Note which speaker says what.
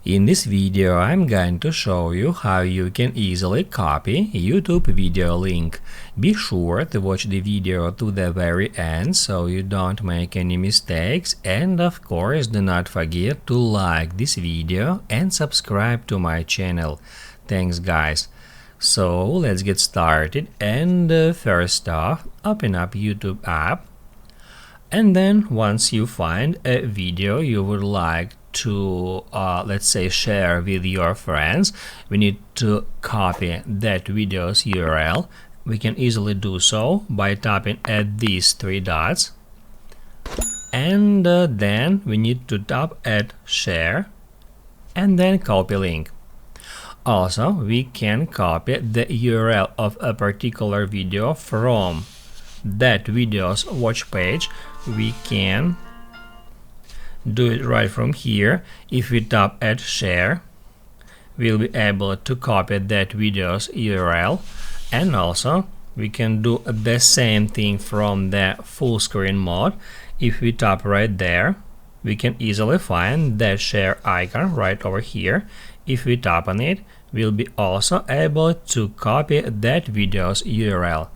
Speaker 1: In this video, I'm going to show you how you can easily copy YouTube video link. Be sure to watch the video to the very end so you don't make any mistakes, and of course do not forget to like this video and subscribe to my channel. Thanks guys. So let's get started, and first off, open up YouTube app, and then once you find a video you would like to let's say share with your friends, we need to copy that video's URL. We can easily do so by tapping at these three dots, and then we need to tap at share and then copy link. Also, we can copy the URL of a particular video from that video's watch page. We can do it right from here. If we tap at share, we'll be able to copy that video's URL, and also we can do the same thing from the full screen mode. If we tap right there, we can easily find that share icon right over here. If we tap on it, we'll be also able to copy that video's URL.